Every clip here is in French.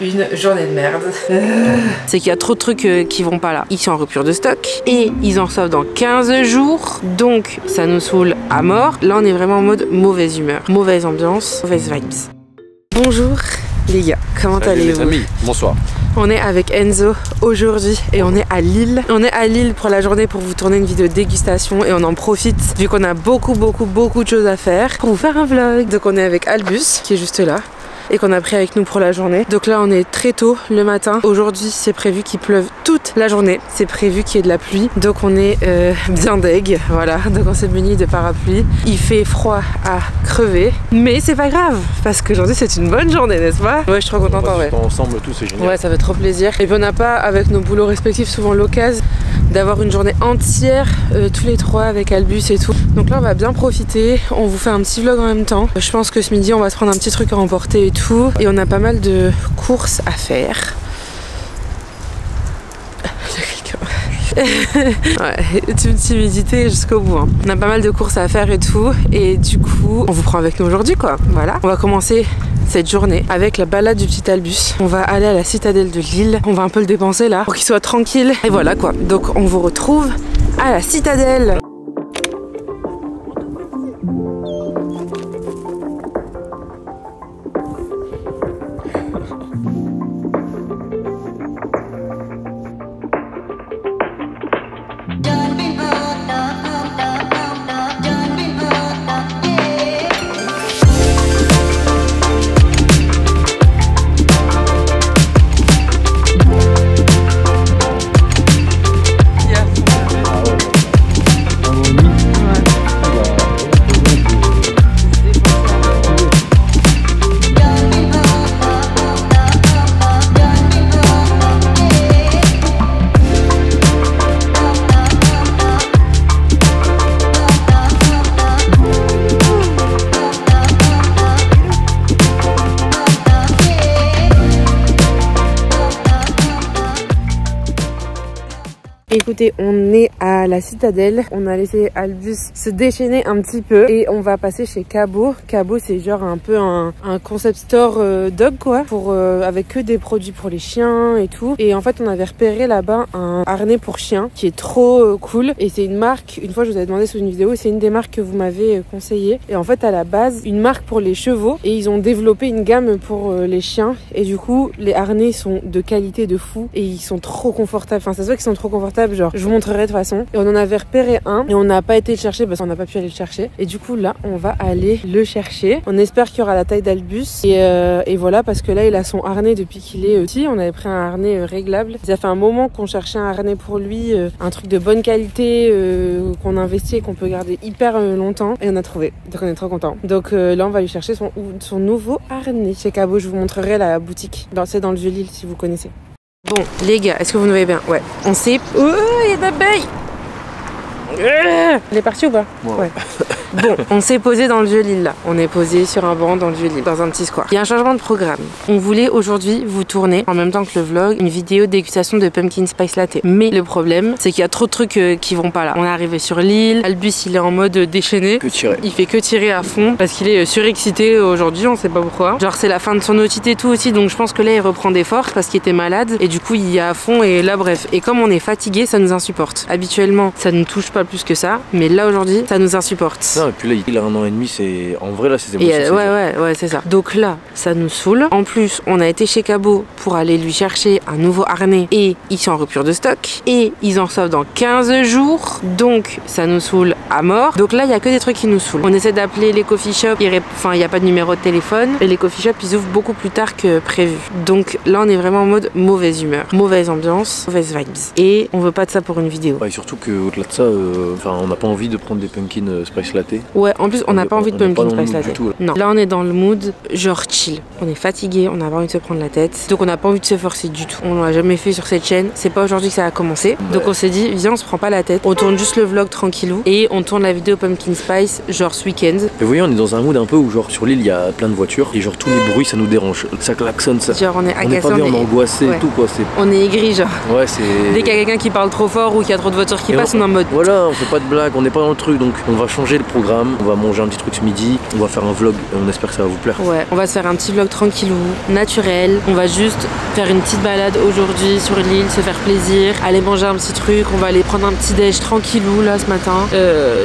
une journée de merde. C'est qu'il y a trop de trucs qui vont pas là. Ils sont en rupture de stock et ils en reçoivent dans 15 jours. Donc ça nous saoule à mort. Là on est vraiment en mode mauvaise humeur, mauvaise ambiance, mauvaise vibes. Bonjour les gars, comment allez-vous? Les amis, bonsoir. On est avec Enzo aujourd'hui et on est à Lille. On est à Lille pour la journée pour vous tourner une vidéo de dégustation et on en profite vu qu'on a beaucoup de choses à faire pour vous faire un vlog. Donc on est avec Albus qui est juste là et qu'on a pris avec nous pour la journée. Donc là on est très tôt le matin. Aujourd'hui c'est prévu qu'il pleuve toute la journée. C'est prévu qu'il y ait de la pluie. Donc on est bien deg, voilà. Donc on s'est muni de parapluie. Il fait froid à crever. Mais c'est pas grave parce qu'aujourd'hui c'est une bonne journée, n'est-ce pas? Ouais, je suis trop contente en vrai. Ensemble tout, c'est génial. Ouais, ça fait trop plaisir. Et puis on n'a pas avec nos boulots respectifs souvent l'occasion d'avoir une journée entière tous les trois avec Albus et tout. Donc là on va bien profiter. On vous fait un petit vlog en même temps. Je pense que ce midi on va se prendre un petit truc à emporter et tout. Et on a pas mal de courses à faire. Ouais, une timidité jusqu'au bout hein. On a pas mal de courses à faire et tout. Et du coup on vous prend avec nous aujourd'hui quoi. Voilà, on va commencer cette journée avec la balade du petit Albus. On va aller à la citadelle de Lille. On va un peu le dépenser là pour qu'il soit tranquille. Et voilà quoi, donc on vous retrouve à la citadelle. Écoutez, on est à la citadelle, on a laissé Albus se déchaîner un petit peu et on va passer chez Cabot. Cabot c'est genre un peu un concept store dog quoi, pour, avec que des produits pour les chiens et tout. Et en fait on avait repéré là-bas un harnais pour chiens qui est trop cool et c'est une marque, une fois je vous avais demandé sous une vidéo, c'est une des marques que vous m'avez conseillé. Et en fait à la base une marque pour les chevaux et ils ont développé une gamme pour les chiens et du coup les harnais sont de qualité de fou et ils sont trop confortables, enfin ça se voit qu'ils sont trop confortables. Genre je vous montrerai de toute façon. Et on en avait repéré un et on n'a pas été le chercher parce qu'on n'a pas pu aller le chercher. Et du coup là on va aller le chercher. On espère qu'il y aura la taille d'Albus et voilà parce que là il a son harnais depuis qu'il est petit. On avait pris un harnais réglable. Ça fait un moment qu'on cherchait un harnais pour lui, un truc de bonne qualité qu'on investit et qu'on peut garder hyper longtemps et on a trouvé. Donc on est trop content. Donc là on va lui chercher son nouveau harnais chez Cabot. Je vous montrerai la boutique. C'est dans le Vieux-Lille si vous connaissez. Bon les gars, est-ce que vous nous voyez bien? Ouais. On s'est... Oh, il y a de l'abeille. Elle est partie ou pas? Ouais. Bon, on s'est posé dans le Vieux-Lille là. On est posé sur un banc dans le Vieux-Lille, dans un petit square. Il y a un changement de programme. On voulait aujourd'hui vous tourner, en même temps que le vlog, une vidéo de dégustation de pumpkin spice latte. Mais le problème, c'est qu'il y a trop de trucs qui vont pas là. On est arrivé sur l'île, Albus il est en mode déchaîné. Que tirer. Il fait que tirer à fond parce qu'il est surexcité aujourd'hui, on sait pas pourquoi. Genre c'est la fin de son otite et tout aussi, donc je pense que là il reprend des forces parce qu'il était malade et du coup il y est à fond et là bref. Et comme on est fatigué, ça nous insupporte. Habituellement, ça ne touche pas plus que ça, mais là aujourd'hui, ça nous insupporte. Non, et puis là, il a 1 an et demi, c'est en vrai là, ses émotions. Ouais, c'est ça. Donc là, ça nous saoule. En plus, on a été chez Cabot pour aller lui chercher un nouveau harnais et ils sont en rupture de stock et ils en reçoivent dans 15 jours. Donc ça nous saoule à mort. Donc là, il y a que des trucs qui nous saoulent. On essaie d'appeler les coffee shops, enfin, il n'y a pas de numéro de téléphone et les coffee shops, ils ouvrent beaucoup plus tard que prévu. Donc là, on est vraiment en mode mauvaise humeur, mauvaise ambiance, mauvaise vibes. Et on veut pas de ça pour une vidéo. Ouais, et surtout qu'au-delà de ça, on n'a pas envie de prendre des pumpkin spice latte. Ouais, en plus on n'a pas envie de pumpkin spice latte. Non, là on est dans le mood genre chill. On est fatigué, on n'a pas envie de se prendre la tête. Donc on n'a pas envie de se forcer du tout. On l'a jamais fait sur cette chaîne. C'est pas aujourd'hui que ça a commencé. Ouais. Donc on s'est dit, viens, on se prend pas la tête. On tourne juste le vlog tranquillou et on tourne la vidéo pumpkin spice genre ce week-end. Et vous voyez, on est dans un mood un peu où genre sur l'île il y a plein de voitures et genre tous les bruits ça nous dérange. Ça klaxonne, ça. Genre on est agacé, on est pas bien, on est angoissé et tout quoi. On est aigri genre. Ouais, c'est. Dès qu'il y a quelqu'un qui parle trop fort ou qu'il y a trop de voitures qui passent, on est en mode. Voilà, on fait pas de blagues, on n'est pas dans le truc, donc on va changer le programme, on va manger un petit truc ce midi, on va faire un vlog et on espère que ça va vous plaire. Ouais, on va se faire un petit vlog tranquillou, naturel, on va juste juste faire une petite balade aujourd'hui sur l'île, se faire plaisir, aller manger un petit truc. On va aller prendre un petit déj tranquillou là ce matin,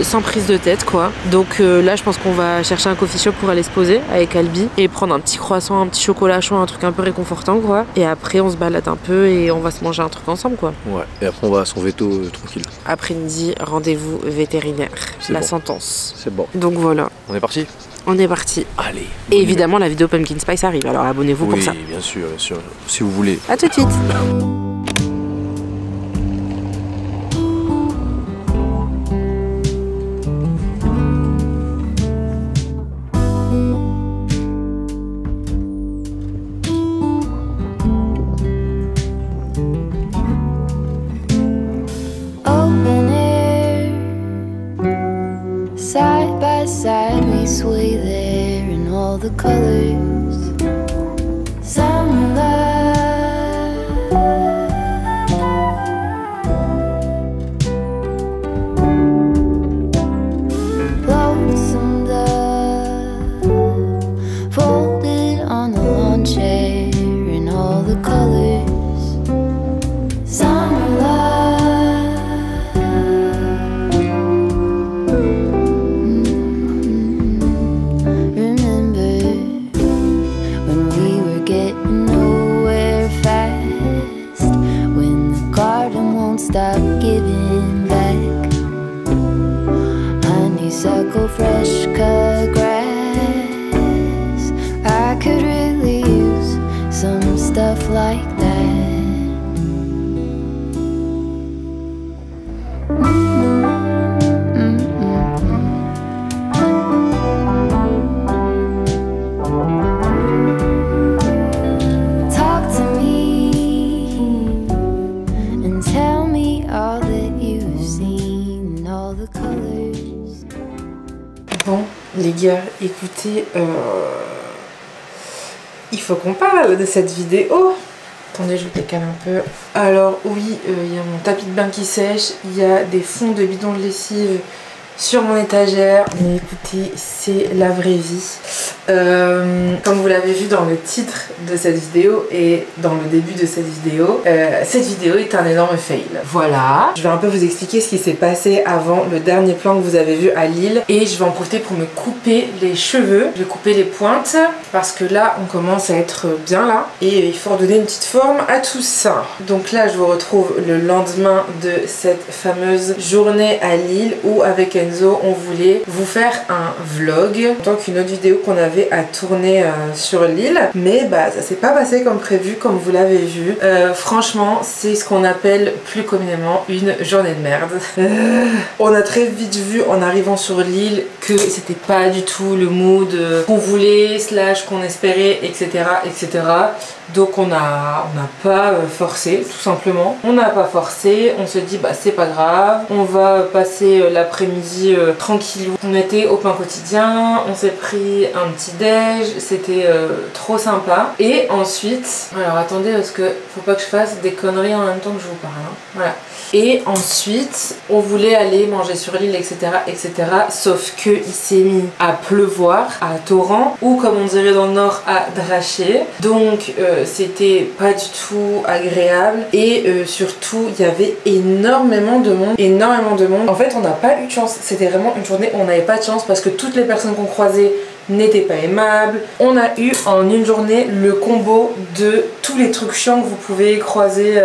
sans prise de tête quoi. Donc là je pense qu'on va chercher un coffee shop pour aller se poser avec Albi et prendre un petit croissant, un petit chocolat chaud, un truc un peu réconfortant quoi. Et après on se balade un peu et on va se manger un truc ensemble quoi. Ouais, et après on va à son veto tranquille. Après-midi, rendez-vous vétérinaire. La sentence. C'est bon. Donc voilà. On est parti? On est parti. Allez. Et évidemment la vidéo Pumpkin Spice arrive, alors abonnez-vous pour ça. Oui, bien sûr, si vous voulez. A tout de suite. Side by side we sway there in all the colors. Summer love, lonesome dove, folded on the lawn chair in all the colors. Summer love. Stop giving back. Honeysuckle, fresh cut grass. I could really use some stuff like that. Talk to me. Bon les gars, écoutez, il faut qu'on parle de cette vidéo. Attendez, je vous décale un peu. Alors oui, il y a mon tapis de bain qui sèche, il y a des fonds de bidons de lessive sur mon étagère. Mais écoutez, c'est la vraie vie. Comme vous l'avez vu dans le titre de cette vidéo et dans le début de cette vidéo est un énorme fail. Voilà, je vais un peu vous expliquer ce qui s'est passé avant le dernier plan que vous avez vu à Lille et je vais en profiter pour me couper les cheveux. Je vais couper les pointes parce que là on commence à être bien là et il faut redonner une petite forme à tout ça. Donc là je vous retrouve le lendemain de cette fameuse journée à Lille où avec Enzo on voulait vous faire un vlog tant qu'une autre vidéo qu'on avait à tourner sur l'île, mais bah ça s'est pas passé comme prévu, comme vous l'avez vu. Franchement c'est ce qu'on appelle plus communément une journée de merde. On a très vite vu en arrivant sur l'île que c'était pas du tout le mood qu'on voulait slash qu'on espérait, etc etc. Donc on n'a pas forcé, tout simplement. On n'a pas forcé, on se dit bah c'est pas grave, on va passer l'après-midi tranquillou. On était au pain quotidien, on s'est pris un petit déj, c'était trop sympa. Et ensuite, alors attendez parce que faut pas que je fasse des conneries en même temps que je vous parle, hein. Voilà. Et ensuite, on voulait aller manger sur l'île, etc., etc. Sauf que il s'est mis à pleuvoir, à torrent, ou comme on dirait dans le Nord, à dracher. Donc, c'était pas du tout agréable. Et surtout, il y avait énormément de monde. Énormément de monde. En fait, on n'a pas eu de chance. C'était vraiment une journée où on n'avait pas de chance parce que toutes les personnes qu'on croisait n'était pas aimable. On a eu en une journée le combo de tous les trucs chiants que vous pouvez croiser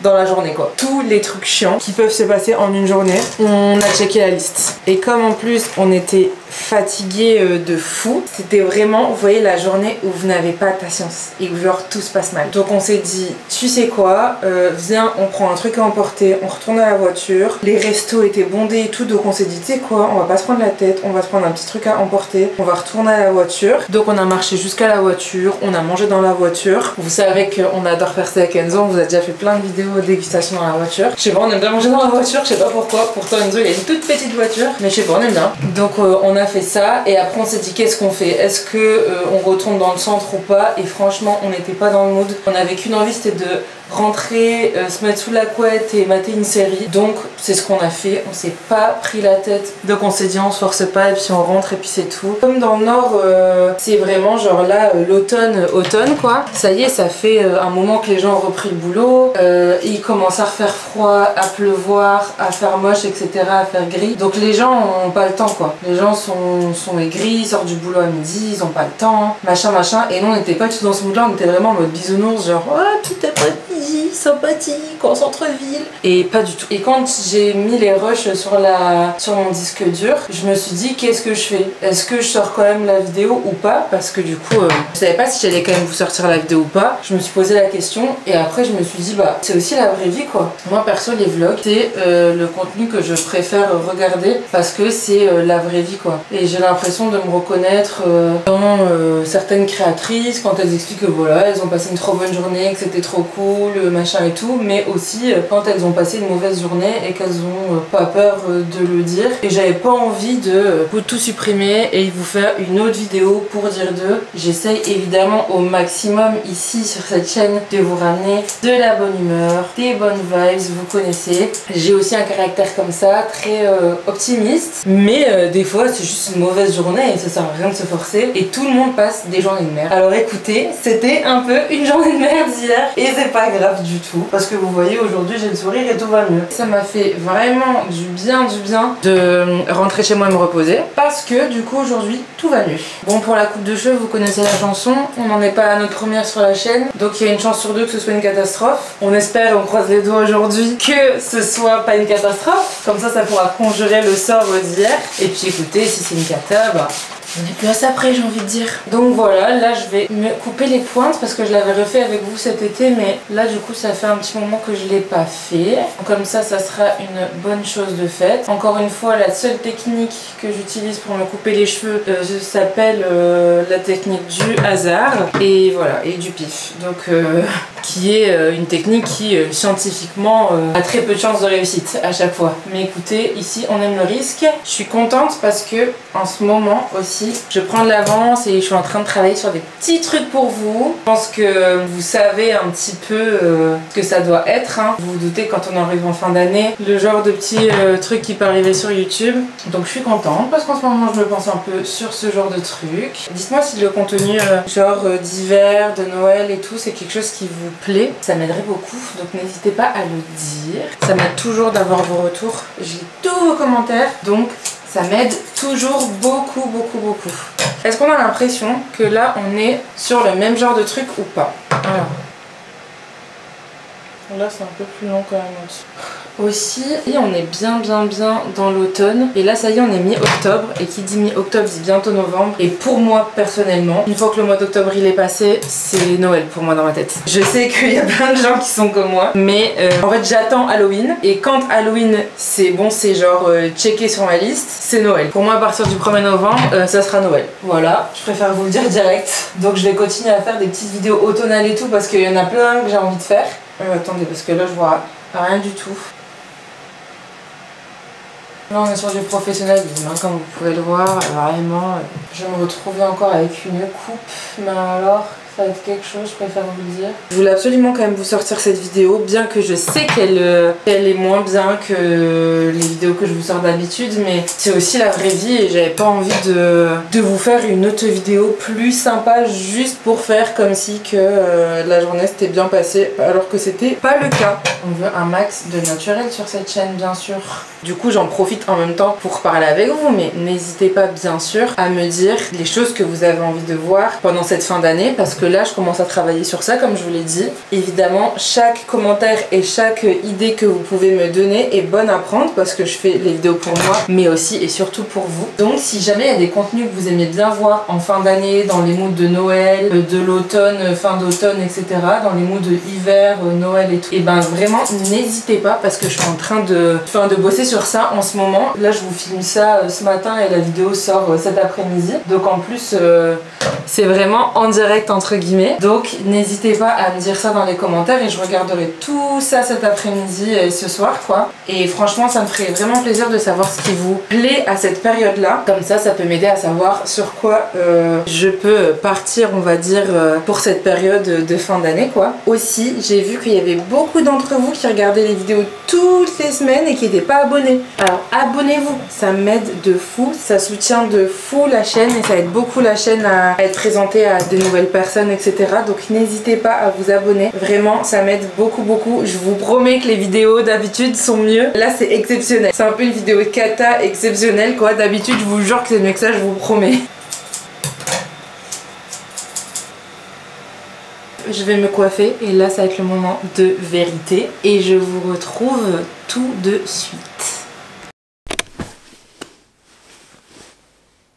dans la journée quoi. Tous les trucs chiants qui peuvent se passer en une journée. On a checké la liste. Et comme en plus on était fatigué de fou, c'était vraiment, vous voyez, la journée où vous n'avez pas de patience et où genre tout se passe mal. Donc on s'est dit, tu sais quoi, viens, on prend un truc à emporter, on retourne à la voiture. Les restos étaient bondés et tout, donc on s'est dit, tu sais quoi, on va pas se prendre la tête, on va se prendre un petit truc à emporter, on va retourner à la voiture. Donc on a marché jusqu'à la voiture, on a mangé dans la voiture. Vous savez qu'on adore faire ça avec Enzo, on vous a déjà fait plein de vidéos de dégustation dans la voiture. Je sais pas, on aime bien manger dans la voiture, je sais pas pourquoi. Pourtant Enzo il a une toute petite voiture, mais je sais pas, on aime bien. Donc on a a fait ça et après on s'est dit qu'est-ce qu'on fait, est-ce que on retourne dans le centre ou pas, et franchement on n'était pas dans le mood, on avait qu'une envie, c'était de rentrer, se mettre sous la couette et mater une série. Donc c'est ce qu'on a fait, on s'est pas pris la tête, donc on s'est dit on se force pas et puis on rentre et puis c'est tout. Comme dans le nord c'est vraiment genre là l'automne quoi, ça y est, ça fait un moment que les gens ont repris le boulot, il commence à refaire froid, à pleuvoir, à faire moche, etc., à faire gris, donc les gens ont pas le temps quoi, les gens sont aigris, ils sortent du boulot à midi, ils ont pas le temps, machin, et nous on n'était pas du tout dans ce mood là, on était vraiment en mode bisounours, genre oh tout est pas sympathique en centre-ville, et pas du tout. Et quand j'ai mis les rushs sur mon disque dur, je me suis dit qu'est-ce que je fais, est-ce que je sors quand même la vidéo ou pas, parce que du coup je savais pas si j'allais quand même vous sortir la vidéo ou pas. Je me suis posé la question et après je me suis dit bah c'est aussi la vraie vie quoi. Moi perso les vlogs c'est le contenu que je préfère regarder parce que c'est la vraie vie quoi, et j'ai l'impression de me reconnaître dans certaines créatrices quand elles expliquent que voilà elles ont passé une trop bonne journée, que c'était trop cool, machin et tout, mais aussi quand elles ont passé une mauvaise journée et qu'elles ont pas peur de le dire. Et j'avais pas envie de tout supprimer et vous faire une autre vidéo pour dire d'eux. J'essaye évidemment au maximum ici sur cette chaîne de vous ramener de la bonne humeur, des bonnes vibes, vous connaissez. J'ai aussi un caractère comme ça, très optimiste, mais des fois c'est juste une mauvaise journée et ça sert à rien de se forcer, et tout le monde passe des journées de merde. Alors écoutez, c'était un peu une journée de merde hier et c'est pas grave du tout parce que vous voyez aujourd'hui j'ai le sourire et tout va mieux. Ça m'a fait vraiment du bien de rentrer chez moi et me reposer parce que du coup aujourd'hui tout va mieux. Bon, pour la coupe de cheveux vous connaissez la chanson, on n'en est pas à notre première sur la chaîne, donc il y a une chance sur deux que ce soit une catastrophe. On espère, on croise les doigts aujourd'hui que ce soit pas une catastrophe, comme ça pourra conjurer le sort d'hier. Et puis écoutez, si c'est une cata, bah on est plus à ça près, j'ai envie de dire. Donc voilà, là je vais me couper les pointes parce que je l'avais refait avec vous cet été, mais là du coup ça fait un petit moment que je l'ai pas fait. Donc, comme ça sera une bonne chose de faite. Encore une fois, la seule technique que j'utilise pour me couper les cheveux s'appelle la technique du hasard et voilà, et du pif. Donc qui est une technique qui scientifiquement a très peu de chances de réussite à chaque fois. Mais écoutez, ici on aime le risque. Je suis contente parce que en ce moment aussi je prends de l'avance et je suis en train de travailler sur des petits trucs pour vous. Je pense que vous savez un petit peu ce que ça doit être, hein. Vous vous doutez quand on arrive en fin d'année, le genre de petits trucs qui peut arriver sur YouTube. Donc je suis contente parce qu'en ce moment je me pense un peu sur ce genre de trucs. Dites-moi si le contenu genre d'hiver, de Noël et tout, c'est quelque chose qui vous plaît. Ça m'aiderait beaucoup, donc n'hésitez pas à le dire. Ça m'aide toujours d'avoir vos retours. J'ai tous vos commentaires, donc ça m'aide toujours beaucoup. Est-ce qu'on a l'impression que là on est sur le même genre de truc ou pas? Alors là c'est un peu plus long quand même aussi. Aussi, on est bien dans l'automne. Et là, ça y est, on est mi-octobre. Et qui dit mi-octobre dit bientôt novembre. Et pour moi, personnellement, une fois que le mois d'octobre il est passé, c'est Noël pour moi dans ma tête. Je sais qu'il y a plein de gens qui sont comme moi. Mais en fait, j'attends Halloween. Et quand Halloween, c'est bon, c'est genre checké sur ma liste, c'est Noël. Pour moi, à partir du 1er novembre, ça sera Noël. Voilà, je préfère vous le dire direct. Donc je vais continuer à faire des petites vidéos automnales et tout parce qu'il y en a plein que j'ai envie de faire. Attendez, parce que là, je vois rien du tout. Là on est sur du professionnalisme, hein, comme vous pouvez le voir, vraiment. Je vais me retrouver encore avec une coupe, mais alors ça va être quelque chose, je préfère vous le dire. Je voulais absolument quand même vous sortir cette vidéo, bien que je sais qu'elle est moins bien que les vidéos que je vous sors d'habitude, mais c'est aussi la vraie vie et j'avais pas envie de vous faire une autre vidéo plus sympa juste pour faire comme si que la journée s'était bien passée, alors que c'était pas le cas. On veut un max de naturel sur cette chaîne, bien sûr. Du coup j'en profite en même temps pour parler avec vous, mais n'hésitez pas bien sûr à me dire les choses que vous avez envie de voir pendant cette fin d'année, parce que là je commence à travailler sur ça comme je vous l'ai dit. Évidemment chaque commentaire et chaque idée que vous pouvez me donner est bonne à prendre parce que je fais les vidéos pour moi mais aussi et surtout pour vous. Donc si jamais il y a des contenus que vous aimez bien voir en fin d'année, dans les moods de Noël, de l'automne, fin d'automne, etc., dans les moods de hiver, Noël et tout, et ben vraiment n'hésitez pas parce que je suis en train de bosser sur ça en ce moment. Là je vous filme ça ce matin et la vidéo sort cet après-midi, donc en plus c'est vraiment en direct entre entre guillemets. Donc n'hésitez pas à me dire ça dans les commentaires et je regarderai tout ça cet après-midi et ce soir quoi. Et franchement ça me ferait vraiment plaisir de savoir ce qui vous plaît à cette période là. Comme ça peut m'aider à savoir sur quoi je peux partir on va dire pour cette période de fin d'année quoi. Aussi j'ai vu qu'il y avait beaucoup d'entre vous qui regardaient les vidéos toutes les semaines et qui n'étaient pas abonnés. Alors abonnez-vous, ça m'aide de fou, ça soutient de fou la chaîne et ça aide beaucoup la chaîne à être présentée à de nouvelles personnes etc. Donc n'hésitez pas à vous abonner, vraiment ça m'aide beaucoup. Je vous promets que les vidéos d'habitude sont mieux, là c'est exceptionnel, c'est un peu une vidéo cata exceptionnelle quoi. D'habitude je vous jure que c'est mieux que ça, je vous promets. Je vais me coiffer et là ça va être le moment de vérité et je vous retrouve tout de suite.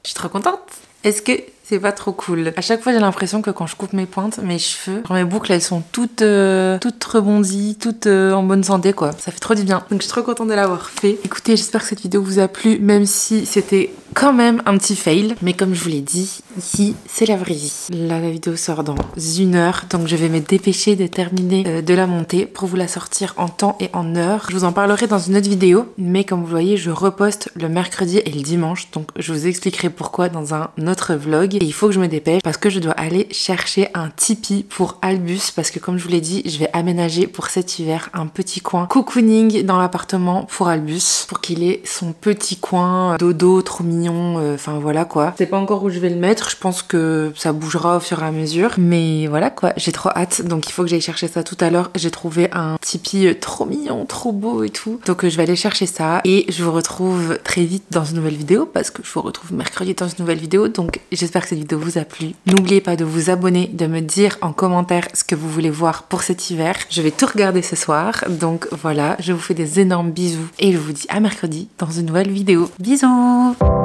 Je suis trop contente. Est-ce que c'est pas trop cool? À chaque fois j'ai l'impression que quand je coupe mes pointes, mes cheveux, genre mes boucles elles sont toutes rebondies, toutes en bonne santé quoi. Ça fait trop du bien. Donc je suis trop contente de l'avoir fait. Écoutez, j'espère que cette vidéo vous a plu, même si c'était quand même un petit fail. Mais comme je vous l'ai dit, ici c'est la vraie vie. Là la vidéo sort dans 1 heure, donc je vais me dépêcher de terminer de la monter pour vous la sortir en temps et en heure. Je vous en parlerai dans une autre vidéo, mais comme vous le voyez, je reposte le mercredi et le dimanche, donc je vous expliquerai pourquoi dans un autre vlog. Et il faut que je me dépêche parce que je dois aller chercher un tipi pour Albus parce que comme je vous l'ai dit, je vais aménager pour cet hiver un petit coin cocooning dans l'appartement pour Albus pour qu'il ait son petit coin dodo trop mignon, enfin voilà quoi. Je sais pas encore où je vais le mettre, je pense que ça bougera au fur et à mesure, mais voilà quoi, j'ai trop hâte, donc il faut que j'aille chercher ça tout à l'heure. J'ai trouvé un tipi trop mignon, trop beau et tout, donc je vais aller chercher ça et je vous retrouve très vite dans une nouvelle vidéo parce que je vous retrouve mercredi dans une nouvelle vidéo. Donc j'espère que cette vidéo vous a plu. N'oubliez pas de vous abonner, de me dire en commentaire ce que vous voulez voir pour cet hiver. Je vais tout regarder ce soir. Donc voilà, je vous fais des énormes bisous et je vous dis à mercredi dans une nouvelle vidéo. Bisous!